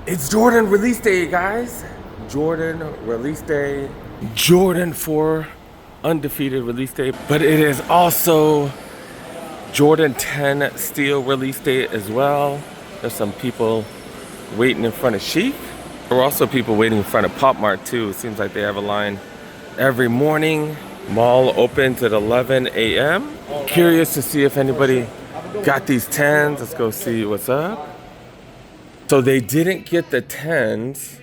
It's Jordan release day, guys. Jordan release day. Jordan 4 undefeated release day. But it is also Jordan 10 steel release day as well. There's some people waiting in front of Chic. There were also people waiting in front of Pop Mart too. It seems like they have a line every morning. Mall opens at 11 a.m. Curious to see if anybody got these 10s. Let's go see what's up. So they didn't get the 10s.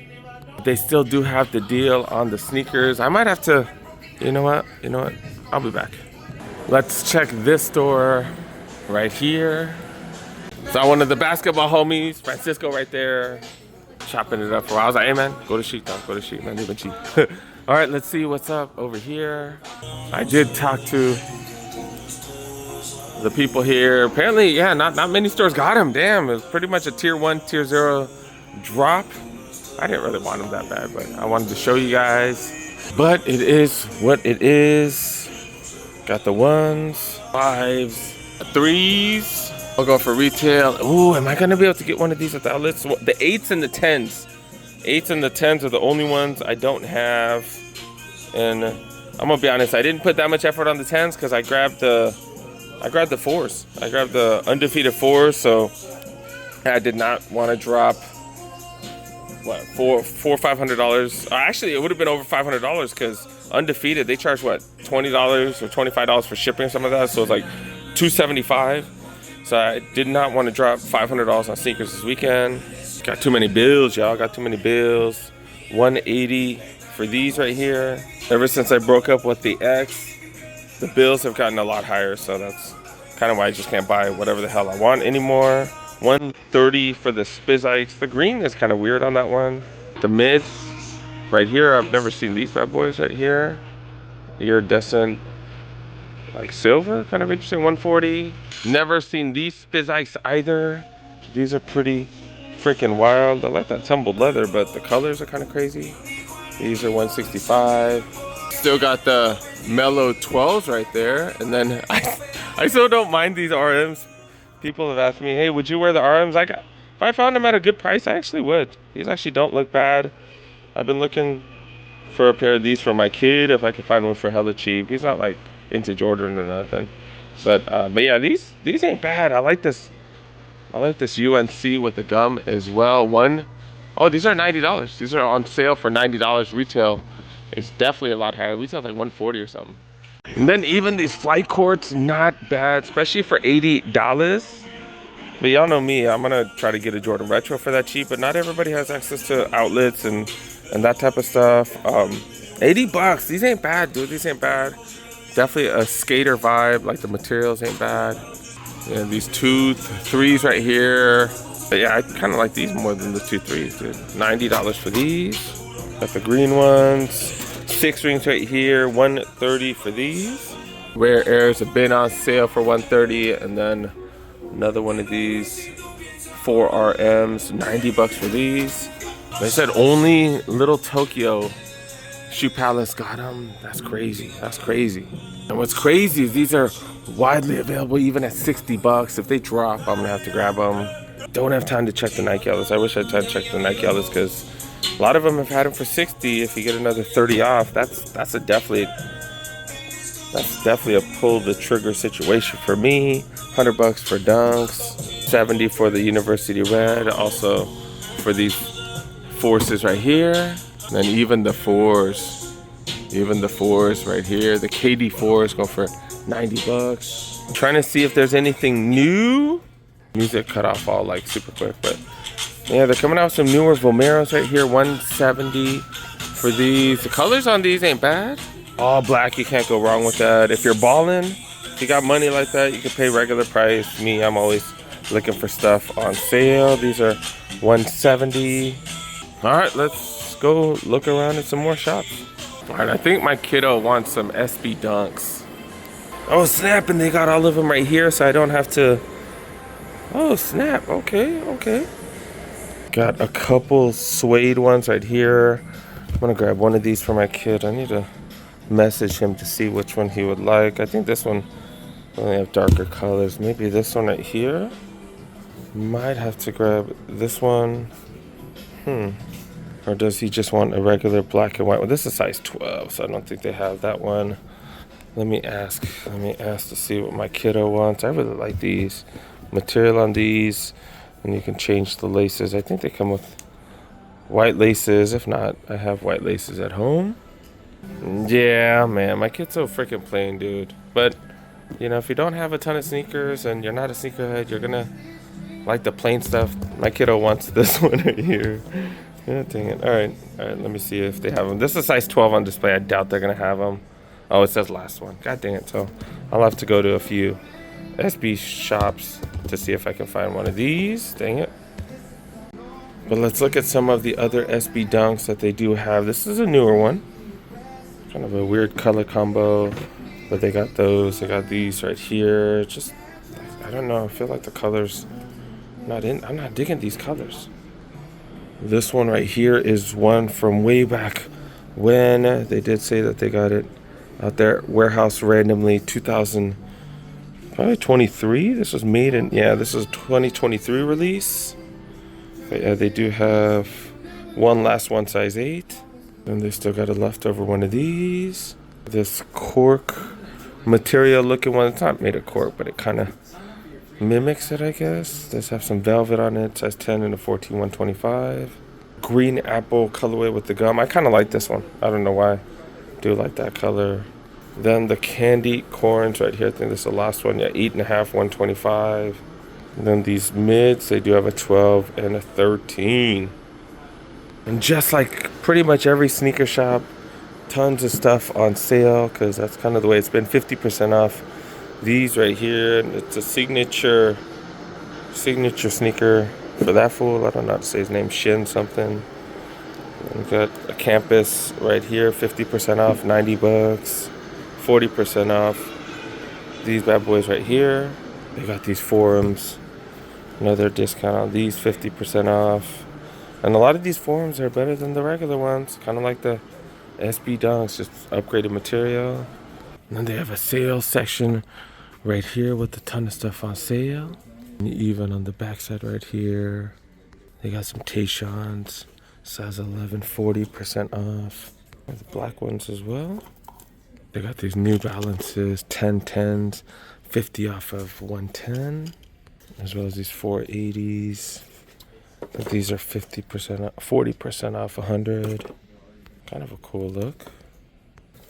They still do have the deal on the sneakers. I might have to, you know what? I'll be back. Let's check this store right here. Saw one of the basketball homies, Francisco right there, chopping it up for a while. I was like, hey man, go to Chic though, go to Chic, man, even cheap. All right, let's see what's up over here. I did talk to the people here. Apparently, yeah, not many stores got them. Damn, it was pretty much a tier 1, tier 0 drop. I didn't really want them that bad, but I wanted to show you guys. But it is what it is. Got the 1s, 5s, 3s. I'll go for retail. Ooh, am I gonna be able to get one of these at the outlets? The 8s and the 10s. 8s and the 10s are the only ones I don't have. And I'm gonna be honest, I didn't put that much effort on the 10s because I grabbed the 4s. I grabbed the undefeated 4s, so I did not want to drop what $400-$500. Actually, it would have been over $500 because undefeated they charge what $20 or $25 for shipping or something like that. So it's like $275. So I did not want to drop $500 on sneakers this weekend. Got too many bills, y'all. Got too many bills. $180 for these right here. Ever since I broke up with the ex, the bills have gotten a lot higher, so that's kind of why I just can't buy whatever the hell I want anymore. $130 for the Spizikes. The green is kind of weird on that one. The mids right here, I've never seen these bad boys right here. Iridescent, like silver, kind of interesting. $140. Never seen these Spizikes either. These are pretty freaking wild. I like that tumbled leather, but the colors are kind of crazy. These are $165. Still got the mellow 12s right there. And then I still don't mind these RMs. People have asked me, hey, would you wear the RMs? If I found them at a good price, I actually would. These actually don't look bad. I've been looking for a pair of these for my kid if I could find one for hella cheap. He's not like into Jordan or nothing. But yeah, these ain't bad. I like this UNC with the gum as well. Oh, these are $90. These are on sale for $90 retail. It's definitely a lot higher. Retail like $140 or something. And then even these flight courts, not bad, especially for $80. But y'all know me, I'm gonna try to get a Jordan Retro for that cheap, but not everybody has access to outlets and that type of stuff. $80, these ain't bad, dude, these ain't bad. Definitely a skater vibe, like the materials ain't bad. Yeah, these 2 3s right here. But yeah, I kind of like these more than the 2 3s, dude. $90 for these. Got the green ones. 6 rings right here, $130 for these. Rare Airs have been on sale for $130, and then another one of these 4 RMs, $90 for these. They said only Little Tokyo Shoe Palace got them. That's crazy. That's crazy. And what's crazy is these are widely available even at $60. If they drop, I'm gonna have to grab them. Don't have time to check the Nike outlets. I wish I had time to check the Nike outlets because a lot of them have had them for $60. If you get another 30 off, that's definitely a pull the trigger situation for me. $100 for Dunks, $70 for the University Red, also for these Forces right here, and then even the 4s right here. The KD 4s go for $90. I'm trying to see if there's anything new. Music cut off all like super quick, but yeah, they're coming out with some newer Vomeros right here, $170 for these. The colors on these ain't bad. All black, you can't go wrong with that. If you're balling, if you got money like that, you can pay regular price. Me, I'm always looking for stuff on sale. These are $170. All right, let's go look around at some more shops. All right, I think my kiddo wants some SB Dunks. Oh, snap, and they got all of them right here, so I don't have to... Oh, snap, okay. Got a couple suede ones right here. I'm gonna grab one of these for my kid. I need to message him to see which one he would like. I think this one only have darker colors. Maybe this one right here. Might have to grab this one. Or does he just want a regular black and white one? This is size 12, so I don't think they have that one. Let me ask to see what my kiddo wants. I really like these. Material on these. And you can change the laces. I think they come with white laces. If not, I have white laces at home. Yeah, man, my kid's so freaking plain, dude. But, you know, if you don't have a ton of sneakers and you're not a sneakerhead, you're gonna like the plain stuff. My kiddo wants this one right here. Yeah, dang it. All right, let me see if they have them. This is size 12 on display. I doubt they're gonna have them. Oh, it says last one. God dang it. So I'll have to go to a few SB shops to see if I can find one of these. Dang it. But let's look at some of the other SB dunks that they do have. This is a newer one. Kind of a weird color combo. But they got those. They got these right here. Just, I don't know. I feel like the colors I'm not digging these colors. This one right here is one from way back when. They did say that they got it out there warehouse randomly 2023. This was made in, this is 2023 release. But yeah, they do have one last one size 8. And they still got a leftover one of these. This cork material looking one. It's not made of cork, but it kind of mimics it, I guess. Does have some velvet on it. Size 10 and a 14, 125. Green apple colorway with the gum. I kind of like this one. I don't know why. I do like that color. Then the candy corns right here. I think this is the last one. Yeah, 8.5, 125. And then these mids, they do have a 12 and a 13. And just like pretty much every sneaker shop, tons of stuff on sale because that's kind of the way it's been. 50% off. These right here, it's a signature sneaker for that fool. I don't know how to say his name, Shin something. We got a campus right here, 50% off, $90, 40% off. These bad boys right here. They got these forums, another discount on these, 50% off. And a lot of these forums are better than the regular ones, kind of like the SB Dunks, just upgraded material. And then they have a sales section right here with a ton of stuff on sale. And even on the backside right here, they got some Tayshons, size 11, 40% off. The black ones as well. They got these New Balances, 1010s, 50 off of 110, as well as these 480s. These are 50% off, 40% off 100. Kind of a cool look.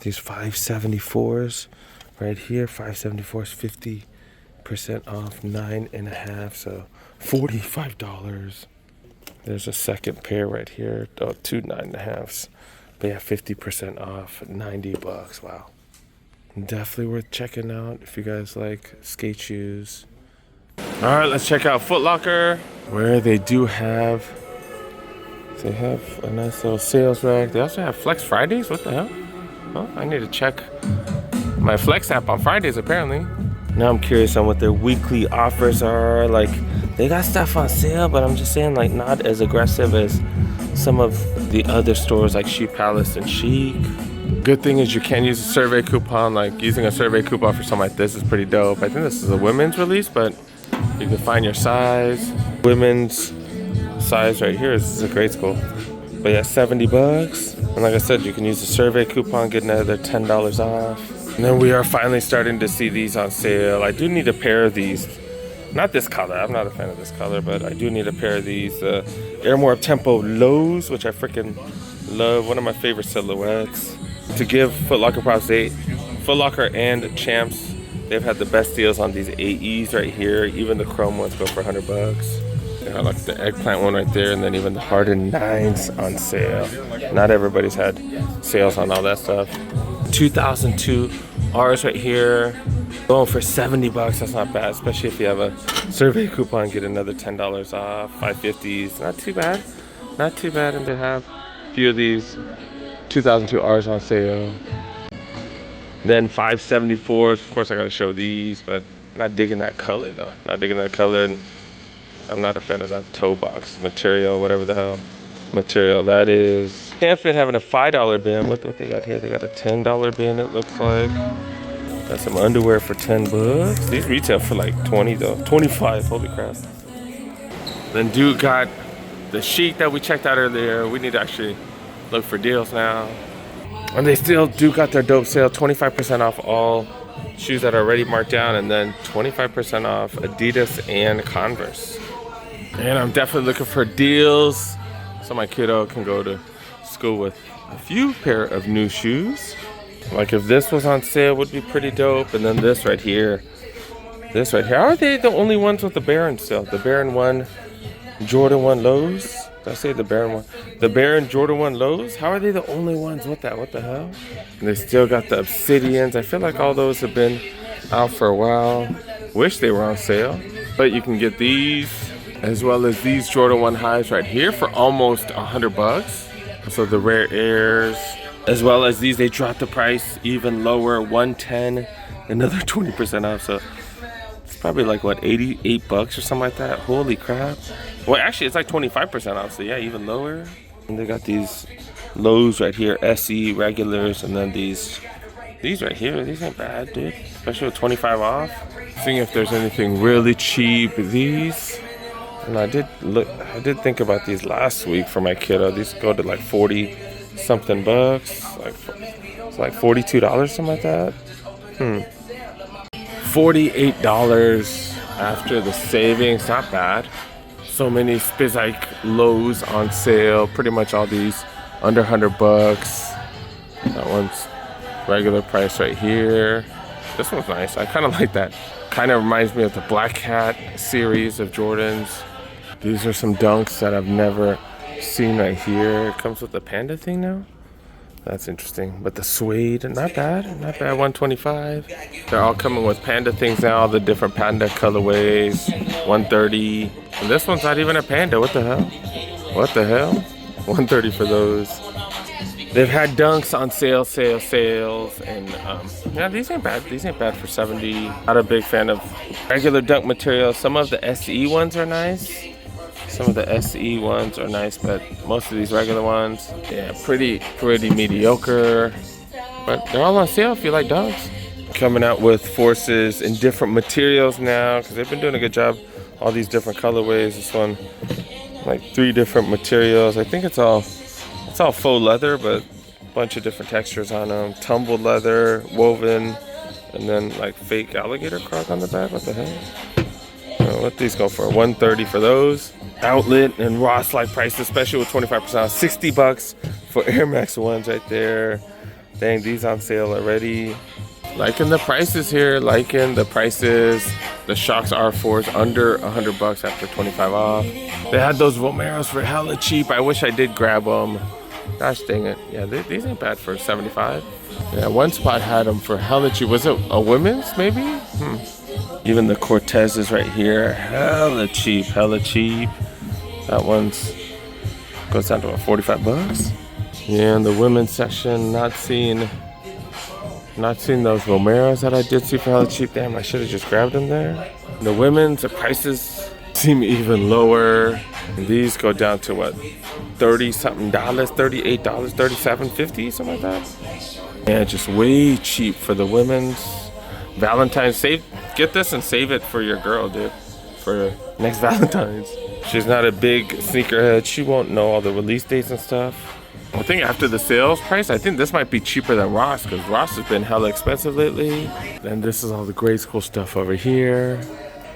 These 574s right here, 574s, 50% off, 9.5, so $45. There's a second pair right here, two 9.5s, but yeah, 50% off, $90. Wow, definitely worth checking out if you guys like skate shoes. All right, let's check out Foot Locker, where they have a nice little sales rack. They also have Flex Fridays. What the hell? Oh, I need to check my Flex app on Fridays, apparently. Now I'm curious on what their weekly offers are. Like, they got stuff on sale, but I'm just saying, like, not as aggressive as some of the other stores like Shoe Palace and Chic. Good thing is you can use a survey coupon. Like, using a survey coupon for something like this is pretty dope. I think this is a women's release, but you can find your size. Women's size right here is a grade school. But yeah, $70. And like I said, you can use the survey coupon, get another $10 off. And then we are finally starting to see these on sale. I do need a pair of these. Not this color. I'm not a fan of this color, but I do need a pair of these. Air More Tempo Lows, which I freaking love. One of my favorite silhouettes. To give Foot Locker props, Foot Locker and Champs, they've had the best deals on these AEs right here. Even the chrome ones go for $100. I like the eggplant one right there, and then even the hardened 9s on sale. Not everybody's had sales on all that stuff. 2002 R's right here, going for $70. That's not bad, especially if you have a survey coupon. Get another $10 off. 550s, not too bad, not too bad. And they have a few of these 2002 R's on sale. Then 574s. Of course, I gotta show these, but not digging that color though. Not digging that color. And I'm not a fan of that toe box material, whatever the hell material that is. Can't fit having a $5 bin. What they got here? They got a $10 bin, it looks like. Got some underwear for $10. These retail for like 20 though. 25, holy crap. Then dude got the Chic that we checked out earlier. We need to actually look for deals now. And they still do got their dope sale, 25% off all shoes that are already marked down, and then 25% off Adidas and Converse. And I'm definitely looking for deals so my kiddo can go to school with a few pair of new shoes. Like if this was on sale, would be pretty dope. And then this right here. This right here. Are they the only ones with the Baron still? The Baron 1 Jordan 1 lows? Did I say the Baron 1? The Baron Jordan 1 lows? How are they the only ones with that? What the hell? And they still got the Obsidians. I feel like all those have been out for a while. Wish they were on sale. But you can get these as well as these Jordan 1 highs right here for almost $100. So the Rare Airs, as well as these, they dropped the price even lower, 110, another 20% off. So it's probably like what, $88 or something like that. Holy crap. Well, actually it's like 25% off, so yeah, even lower. And they got these lows right here, SE regulars, and then these right here. These ain't bad, dude, especially with 25 off. Seeing if there's anything really cheap. These, and I did think about these last week for my kiddo. These go to like 40 something bucks, it's like $42, something like that. $48 after the savings, not bad. So many Spizike lows on sale. Pretty much all these under $100. That one's regular price right here. This one's nice. I kind of like that. Kind of reminds me of the Black Cat series of Jordans. These are some dunks that I've never seen right here. It comes with the panda thing now. That's interesting. But the suede, not bad. Not bad. 125. They're all coming with panda things now. All the different panda colorways. 130. And this one's not even a panda. What the hell? What the hell? 130 for those. They've had dunks on sales. And yeah, these ain't bad. These ain't bad for 70. Not a big fan of regular dunk material. Some of the SE ones are nice. Some of the SE ones are nice, but most of these regular ones, yeah, pretty mediocre. But they're all on sale if you like dunks. Coming out with Forces in different materials now, because they've been doing a good job. All these different colorways. This one, like 3 different materials. I think it's all faux leather, but a bunch of different textures on them. Tumbled leather, woven, and then like fake alligator croc on the back. What the hell? What these go for? 130 for those. Outlet and Ross-like prices, especially with 25% off. $60 for Air Max 1s right there. Dang, these on sale already. Liking the prices here. Liking the prices. The Shox R4s under $100 after 25 off. They had those Vomeros for hella cheap. I wish I did grab them. Gosh dang it. Yeah, these ain't bad for 75. Yeah, one spot had them for hella cheap. Was it a women's maybe? Even the Cortezes right here, hella cheap. That one's goes down to what, $45? Yeah, in the women's section, not seeing those Vomeros that I did see for hella cheap. Damn, I should have just grabbed them there. The women's, the prices seem even lower. And these go down to what, $30 something, $38, $37.50, something like that. Yeah, just way cheap for the women's. Valentine's, get this and save it for your girl, dude, for next Valentine's. She's not a big sneakerhead. She won't know all the release dates and stuff. I think after the sales price, I think this might be cheaper than Ross, because Ross has been hella expensive lately. Then this is all the grade school stuff over here.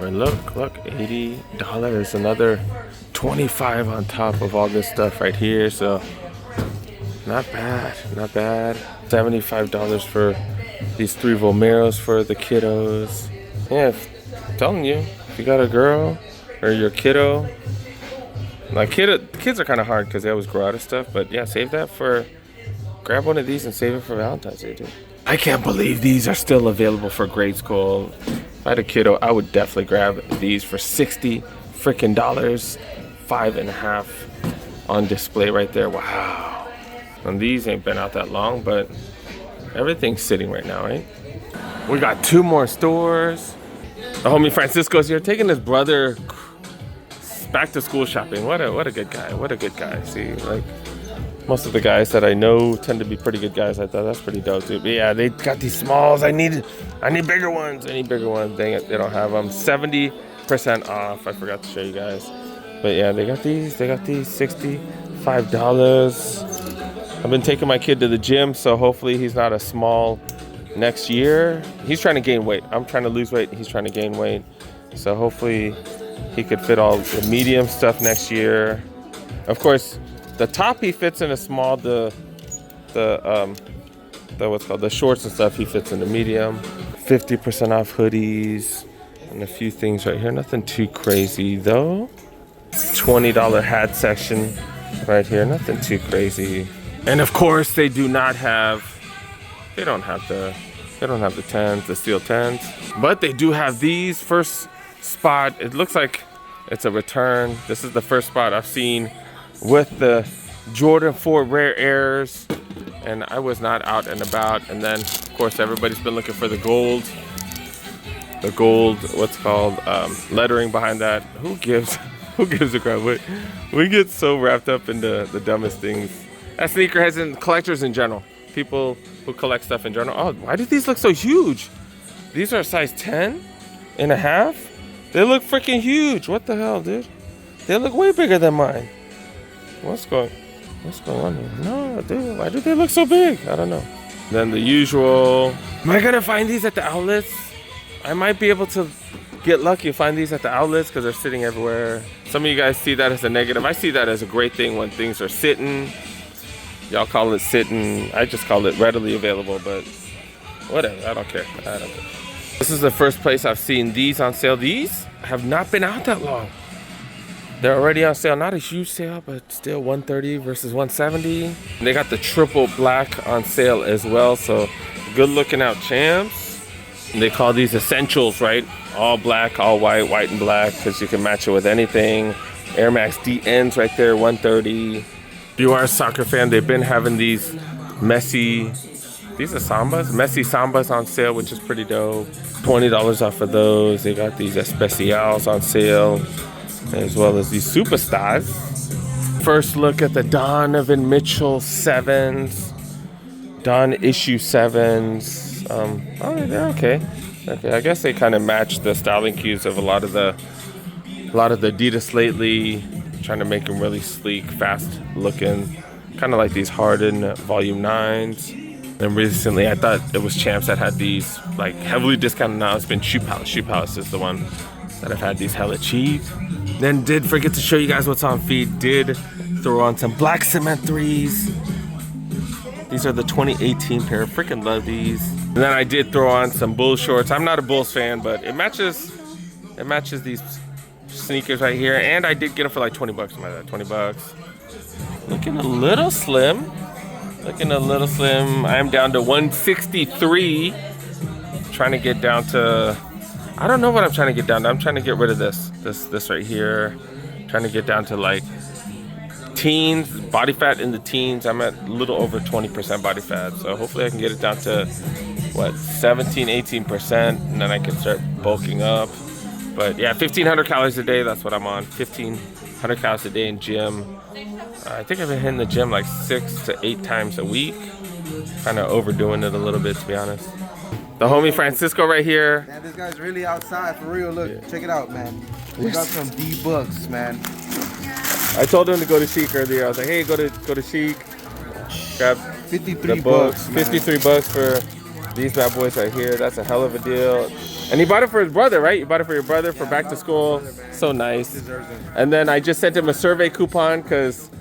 And look, $80. Another 25 on top of all this stuff right here. So not bad. $75 for these 3 Vomeros for the kiddos. Yeah, I'm telling you, if you got a girl or your kiddo, like kids are kind of hard because they always grow out of stuff. But yeah, save that for, grab one of these and save it for Valentine's Day, dude. I can't believe these are still available for grade school. If I had a kiddo, I would definitely grab these for $60 freaking dollars. 5.5 on display right there. Wow. And these ain't been out that long, but everything's sitting right now, right? We got 2 more stores. The homie Francisco's here taking his brother back to school shopping. What a good guy. See, like most of the guys that I know tend to be pretty good guys. I thought that's pretty dope, dude. But yeah, they got these smalls. I need bigger ones. Dang it, they don't have them. 70% off. I forgot to show you guys. But yeah, they got these $65. I've been taking my kid to the gym, so hopefully he's not a small next year. He's trying to gain weight. I'm trying to lose weight. He's trying to gain weight. So hopefully he could fit all the medium stuff next year. Of course, the top he fits in a small. The what's called the shorts and stuff he fits in the medium. 50% off hoodies and a few things right here. Nothing too crazy though. $20 hat section right here. Nothing too crazy. And of course, they don't have the 10s, the steel 10s, but they do have these. First spot, it looks like it's a return. This is the first spot I've seen with the Jordan 4 Rare Airs, and I was not out and about. And then, of course, everybody's been looking for the gold, what's called lettering behind that. Who gives a crap? We get so wrapped up into the dumbest things. As sneakerheads and collectors in general, people who collect stuff in general. Oh, why do these look so huge? These are a size 10.5. They look freaking huge. What the hell, dude? They look way bigger than mine. What's going on here? No, dude, why do they look so big? I don't know. Then the usual. Am I gonna find these at the outlets? I might be able to get lucky and find these at the outlets because they're sitting everywhere. Some of you guys see that as a negative. I see that as a great thing when things are sitting. Y'all call it sitting. I just call it readily available, but whatever. I don't care. This is the first place I've seen these on sale. These have not been out that long. They're already on sale. Not a huge sale, but still $130 versus $170. And they got the triple black on sale as well. So good looking out champs. And they call these essentials, right? All black, all white, white and black, because you can match it with anything. Air Max DNs right there, $130. If you are a soccer fan, they've been having these these are Sambas, Messi Sambas on sale, which is pretty dope. $20 off of those. They got these Especials on sale, as well as these Superstars. First look at the Donovan Mitchell 7s, Don issue 7s. Oh, they're okay. I guess they kind of match the styling cues of a lot of the Adidas lately. Trying to make them really sleek, fast looking, kind of like these Harden Volume 9s. And recently I thought it was Champs that had these like heavily discounted. Now it's been Shoe Palace. Shoe Palace is the one that I've had these hella cheap. Then did forget to show you guys what's on feed. Did throw on some black cement 3s. These are the 2018 pair. Freaking love these. And then I did throw on some Bulls shorts. I'm not a Bulls fan, but it matches these sneakers right here, and I did get them for like $20. $20. Looking a little slim. I am down to 163. Trying to get down to, I don't know what I'm trying to get down to. I'm trying to get rid of this right here. Trying to get down to like teens, body fat in the teens. I'm at a little over 20% body fat, so hopefully I can get it down to what, 17-18%, and then I can start bulking up. But yeah, 1,500 calories a day, that's what I'm on. 1,500 calories a day in gym. I think I've been hitting the gym like 6 to 8 times a week. Kind of overdoing it a little bit, to be honest. The homie Francisco right here. Man, this guy's really outside, for real. Look, check it out, man. We got some D-Bucks, man. I told him to go to Chic earlier. I was like, hey, go to Chic. Grab 53 bucks, man. 53 bucks for these bad boys right here. That's a hell of a deal. And he bought it for his brother, right? You bought it for your brother for back to school. So nice. And then I just sent him a survey coupon because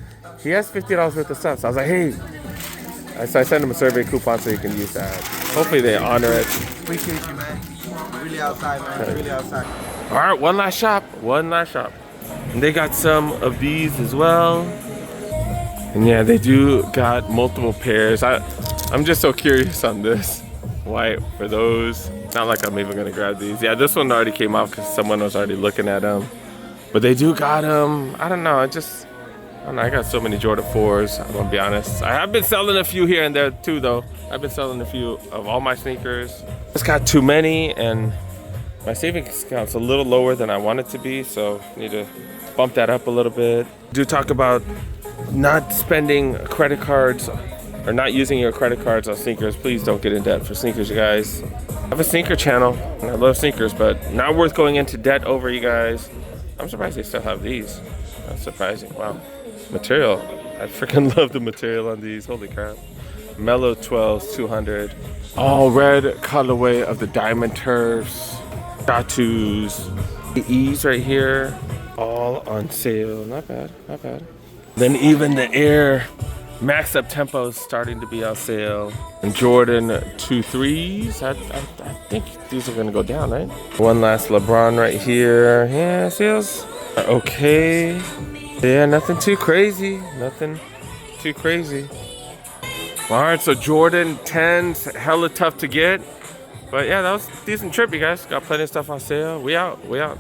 he has $50 worth of stuff. So I was like, hey. So I sent him a survey coupon so he can use that. Hopefully they honor it. Appreciate you, man. Really outside, man. Really outside. All right, one last shop. And they got some of these as well. And yeah, they do got multiple pairs. I'm just so curious on this. White for those. Not like I'm even gonna grab these. Yeah, this one already came out because someone was already looking at them. But they do got them. I don't know. I got so many Jordan 4s. I'm gonna be honest. I have been selling a few here and there too, though. I've been selling a few of all my sneakers. Just got too many, and my savings account's a little lower than I want it to be, so I need to bump that up a little bit. Do talk about not spending credit cards or not using your credit cards on sneakers. Please don't get in debt for sneakers, you guys. I have a sneaker channel, and I love sneakers, but not worth going into debt over, you guys. I'm surprised they still have these. That's surprising. Wow. Material. I freaking love the material on these. Holy crap. Mellow 12s, 200. All red colorway of the diamond turfs. Tattoos. The E's right here. All on sale. Not bad. Not bad. Then even the Air Max Up Tempo is starting to be on sale. And Jordan 2.3s. I think these are gonna go down, right? One last LeBron right here. Yeah, sales are okay. Yeah, nothing too crazy. Nothing too crazy. All right, so Jordan 10s, hella tough to get. But yeah, that was a decent trip, you guys. Got plenty of stuff on sale. We out. We out.